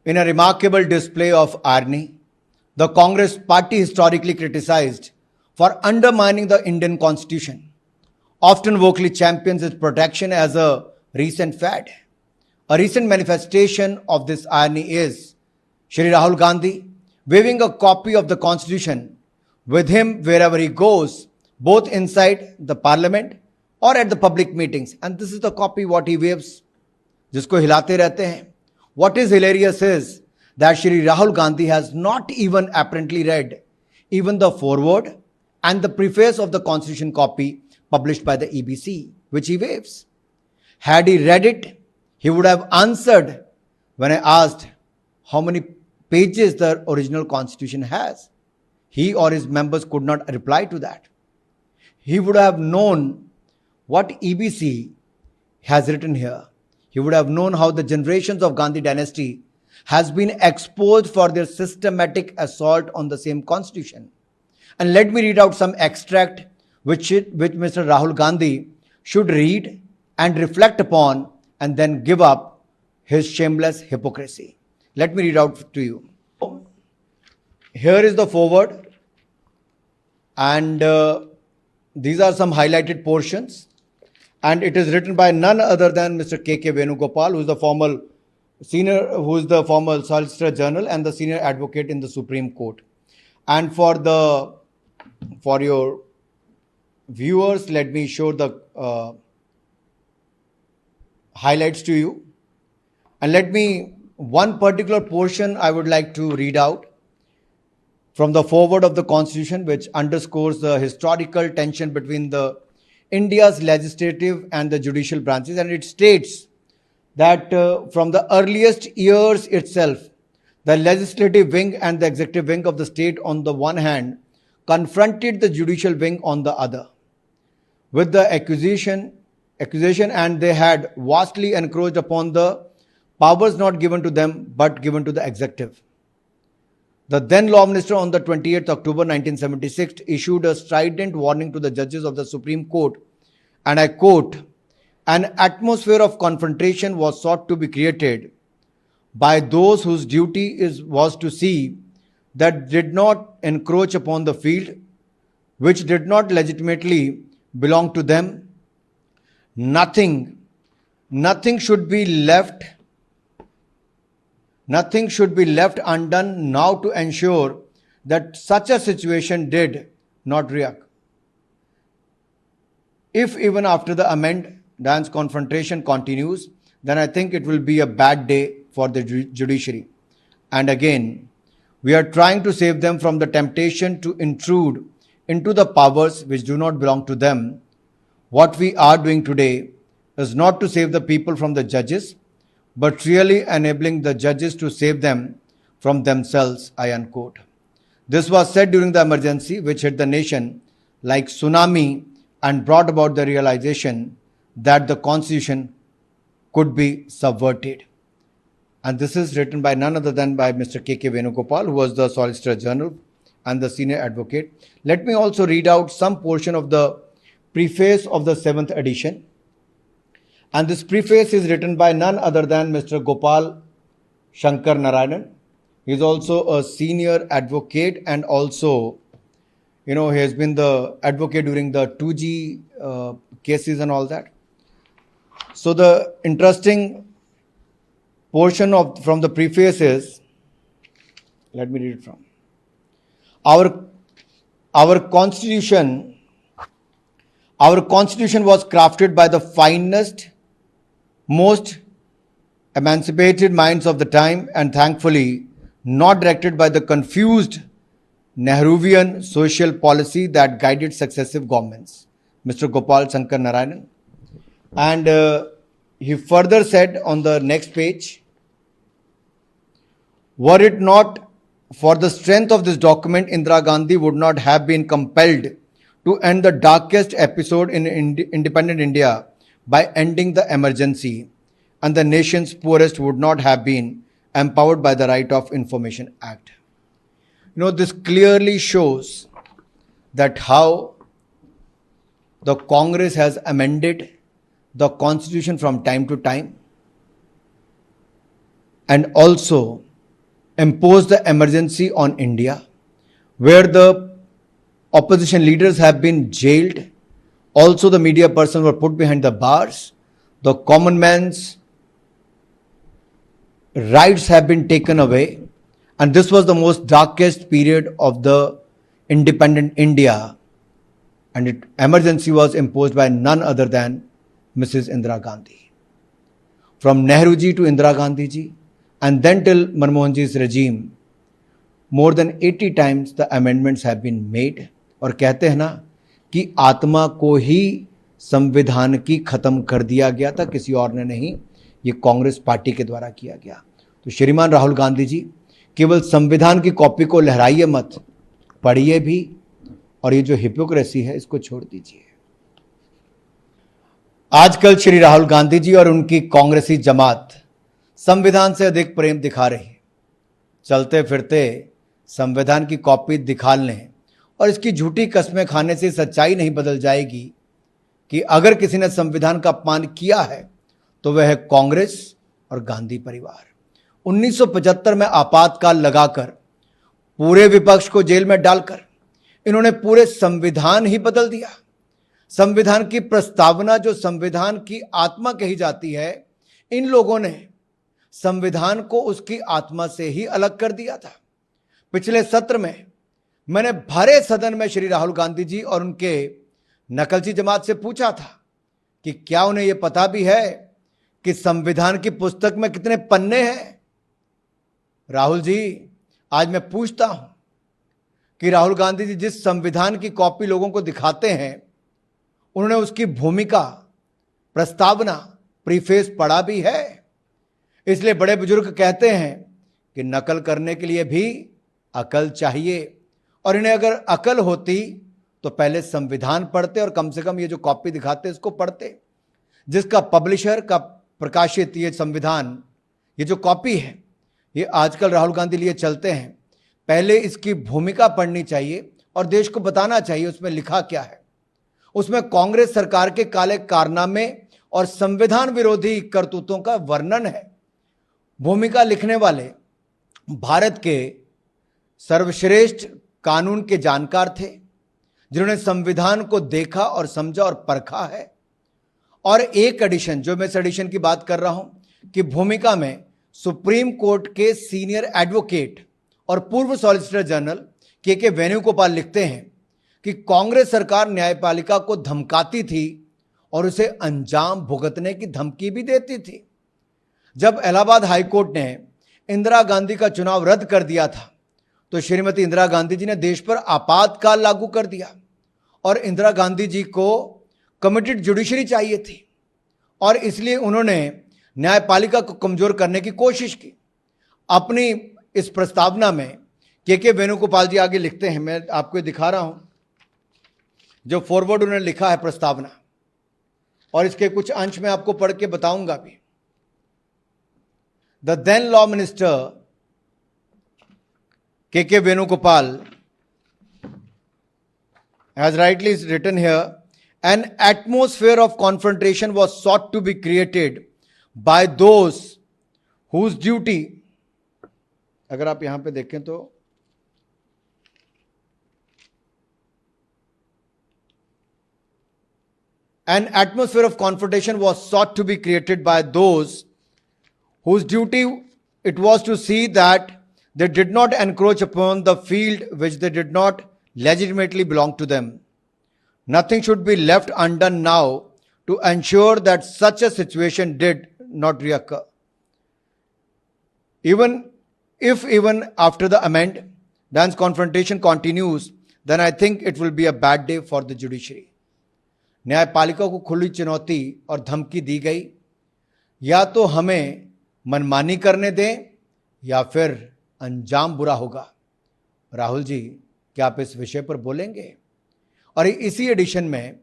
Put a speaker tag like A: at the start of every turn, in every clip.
A: In a remarkable display of irony, the Congress party historically criticized for undermining the Indian constitution, often vocally champions its protection as a recent fad. A recent manifestation of this irony is Shri Rahul Gandhi waving a copy of the constitution with him wherever he goes, both inside the parliament or at the public meetings. And this is the copy what he waves, जिसको हिलाते रहते हैं. What is hilarious is that Shri Rahul Gandhi has not even apparently read even the foreword and the preface of the constitution copy published by the EBC, which he waves. Had he read it, he would have answered when I asked how many pages the original constitution has. He or his members could not reply to that. He would have known what EBC has written here. He would have known how the generations of Gandhi dynasty has been exposed for their systematic assault on the same constitution. And let me read out some extract which Mr. Rahul Gandhi should read and reflect upon and then give up his shameless hypocrisy. Let me read out to you. Here is the foreword, and these are some highlighted portions, and it is written by none other than Mr. K.K. Venugopal, who is the former Solicitor General and the senior advocate in the Supreme Court. And for your viewers, let me show the highlights to you. And one particular portion I would like to read out from the foreword of the Constitution, which underscores the historical tension between India's legislative and the judicial branches. And it states that from the earliest years itself, the legislative wing and the executive wing of the state on the one hand confronted the judicial wing on the other with the accusation, and they had vastly encroached upon the powers not given to them but given to the executive. The then Law Minister on the 28th October 1976 issued a strident warning to the judges of the Supreme Court, and I quote, "An atmosphere of confrontation was sought to be created by those whose duty was to see that did not encroach upon the field which did not legitimately belong to them. Nothing should be left undone now to ensure that such a situation did not reoccur. If even after the amendments confrontation continues, then I think it will be a bad day for the judiciary. And again, we are trying to save them from the temptation to intrude into the powers which do not belong to them. What we are doing today is not to save the people from the judges, but really enabling the judges to save them from themselves," I unquote. This was said during the emergency which hit the nation like tsunami and brought about the realization that the constitution could be subverted. And this is written by none other than by Mr. K.K. Venugopal, who was the Solicitor General and the senior advocate. Let me also read out some portion of the preface of the 7th edition. And this preface is written by none other than Mr. Gopal Shankar Narayanan. He is also a senior advocate, and also, he has been the advocate during the 2G cases and all that. So the interesting portion from the preface is, let me read it from. Our constitution was crafted by the finest, most emancipated minds of the time, and thankfully not directed by the confused Nehruvian social policy that guided successive governments. Mr. Gopal Shankar Narayanan. And he further said on the next page, "Were it not for the strength of this document, Indira Gandhi would not have been compelled to end the darkest episode in independent India by ending the emergency, and the nation's poorest would not have been empowered by the Right of Information Act." This clearly shows that how the Congress has amended the constitution from time to time, and also imposed the emergency on India, where the opposition leaders have been jailed. Also, the media persons were put behind the bars. The common man's rights have been taken away. And this was the most darkest period of the independent India. And emergency was imposed by none other than Mrs. Indira Gandhi. From Nehru ji to Indira Gandhi ji, and then till Manmohan ji's regime, more than 80 times the amendments have been made. और कहते हैं ना कि आत्मा को ही संविधान की खत्म कर दिया गया था, किसी और ने नहीं, ये कांग्रेस पार्टी के द्वारा किया गया. तो श्रीमान राहुल गांधी जी, केवल संविधान की कॉपी को लहराइए मत, पढ़िए भी, और ये जो हिपोक्रेसी है इसको छोड़ दीजिए. आजकल श्री राहुल गांधी जी और उनकी कांग्रेसी जमात संविधान से अधिक प्रेम दिखा रही है. चलते फिरते संविधान की कॉपी दिखा लें और इसकी झूठी कस्में खाने से सच्चाई नहीं बदल जाएगी कि अगर किसी ने संविधान का अपमान किया है तो वह है कांग्रेस और गांधी परिवार. 1975 में आपातकाल लगाकर, पूरे विपक्ष को जेल में डालकर इन्होंने पूरे संविधान ही बदल दिया. संविधान की प्रस्तावना, जो संविधान की आत्मा कही जाती है, इन लोगों ने संविधान को उसकी आत्मा से ही अलग कर दिया था. पिछले सत्र में मैंने भरे सदन में श्री राहुल गांधी जी और उनके नकलची जमात से पूछा था कि क्या उन्हें यह पता भी है कि संविधान की पुस्तक में कितने पन्ने हैं. राहुल जी, आज मैं पूछता हूं कि राहुल गांधी जी जिस संविधान की कॉपी लोगों को दिखाते हैं, उन्होंने उसकी भूमिका, प्रस्तावना, प्रीफेस पढ़ा भी है. इसलिए बड़े बुजुर्ग कहते हैं कि नकल करने के लिए भी अकल चाहिए, और इन्हें अगर अकल होती तो पहले संविधान पढ़ते और कम से कम ये जो कॉपी दिखाते इसको पढ़ते. जिसका पब्लिशर का प्रकाशित ये संविधान, ये जो कॉपी है, ये आजकल राहुल गांधी लिए चलते हैं. पहले इसकी भूमिका पढ़नी चाहिए और देश को बताना चाहिए उसमें लिखा क्या है. उसमें कांग्रेस सरकार के काले कारनामे और संविधान विरोधी करतूतों का वर्णन है. भूमिका लिखने वाले भारत के सर्वश्रेष्ठ कानून के जानकार थे, जिन्होंने संविधान को देखा और समझा और परखा है. और एक एडिशन, जो मैं इस एडिशन की बात कर रहा हूं, कि भूमिका में सुप्रीम कोर्ट के सीनियर एडवोकेट और पूर्व सॉलिसिटर जनरल के वेणुगोपाल लिखते हैं कि कांग्रेस सरकार न्यायपालिका को धमकाती थी और उसे अंजाम भुगतने की धमकी भी देती थी. जब इलाहाबाद हाईकोर्ट ने इंदिरा गांधी का चुनाव रद्द कर दिया था तो श्रीमती इंदिरा गांधी जी ने देश पर आपातकाल लागू कर दिया, और इंदिरा गांधी जी को कमिटेड जुडिशरी चाहिए थी, और इसलिए उन्होंने न्यायपालिका को कमजोर करने की कोशिश की. अपनी इस प्रस्तावना में के वेणुगोपाल जी आगे लिखते हैं, मैं आपको दिखा रहा हूं जो फॉरवर्ड उन्होंने लिखा है प्रस्तावना, और इसके कुछ अंश में आपको पढ़ के बताऊंगा भी. द देन लॉ मिनिस्टर के Venugopal has rightly written here, an atmosphere of confrontation was sought to be created by those whose duty, अगर आप यहां पे देखें तो an atmosphere of confrontation was sought to be created by those whose duty it was to see that they did not encroach upon the field which they did not legitimately belong to them. Nothing should be left undone now to ensure that such a situation did not reoccur. Even after the amend, dance confrontation continues, then I think it will be a bad day for the judiciary. न्यायपालिका को खुली चुनौती और धमकी दी गई, या तो हमें मनमानी करने दें या फिर अंजाम बुरा होगा. राहुल जी, क्या आप इस विषय पर बोलेंगे? और इसी एडिशन में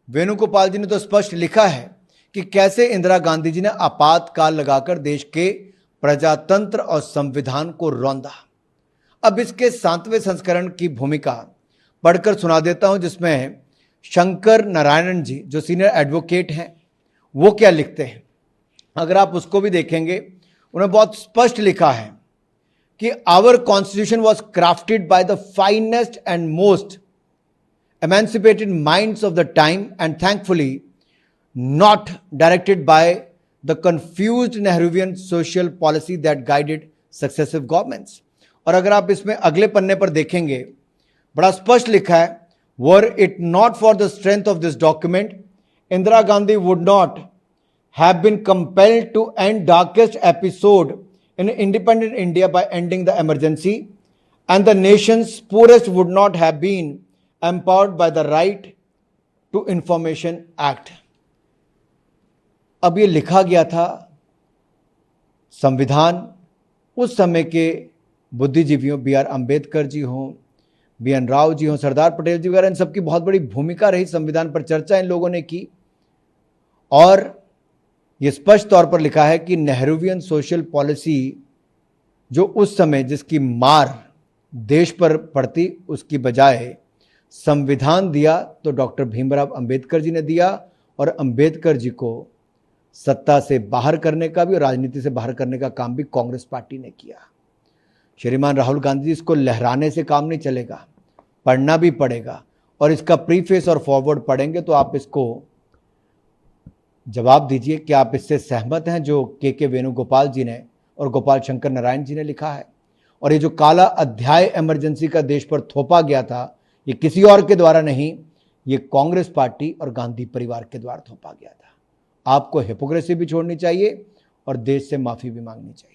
A: वेणुगोपाल जी ने तो स्पष्ट लिखा है कि कैसे इंदिरा गांधी जी ने आपातकाल लगाकर देश के प्रजातंत्र और संविधान को रौंदा. अब इसके 7वें संस्करण की भूमिका पढ़कर सुना देता हूं, जिसमें शंकर नारायणन जी, जो सीनियर एडवोकेट हैं, वो क्या लिखते हैं. अगर आप उसको भी देखेंगे, उन्हें बहुत स्पष्ट लिखा है कि our constitution was crafted by the finest and most emancipated minds of the time and thankfully not directed by the confused Nehruvian social policy that guided successive governments. और अगर आप इसमें अगले पन्ने पर देखेंगे बड़ा स्पष्ट लिखा है, were it not for the strength of this document, Indira Gandhi would not have been compelled to end darkest episode in independent India by ending the emergency, and the nation's poorest would not have been empowered by the Right to Information Act. अब ये लिखा गया था, संविधान उस समय के बुद्धिजीवियों बी आर अम्बेडकर जी हों, बी एन राव जी हों, सरदार पटेल जी वगैरह, इन सबकी बहुत बड़ी भूमिका रही। संविधान पर चर्चा इन लोगों ने की और ये स्पष्ट तौर पर लिखा है कि नेहरूवियन सोशल पॉलिसी जो उस समय जिसकी मार देश पर पड़ती, उसकी बजाय संविधान दिया तो डॉक्टर भीमराव अंबेडकर जी ने दिया, और अंबेडकर जी को सत्ता से बाहर करने का भी और राजनीति से बाहर करने का काम भी कांग्रेस पार्टी ने किया। श्रीमान राहुल गांधी जी, इसको लहराने से काम नहीं चलेगा, पढ़ना भी पड़ेगा, और इसका प्रीफेस और फॉरवर्ड पढ़ेंगे तो आप इसको जवाब दीजिए कि आप इससे सहमत हैं जो के वेणुगोपाल जी ने और गोपाल शंकर नारायण जी ने लिखा है। और ये जो काला अध्याय इमरजेंसी का देश पर थोपा गया था, ये किसी और के द्वारा नहीं, ये कांग्रेस पार्टी और गांधी परिवार के द्वारा थोपा गया था। आपको हिपोक्रेसी भी छोड़नी चाहिए और देश से माफी भी मांगनी चाहिए।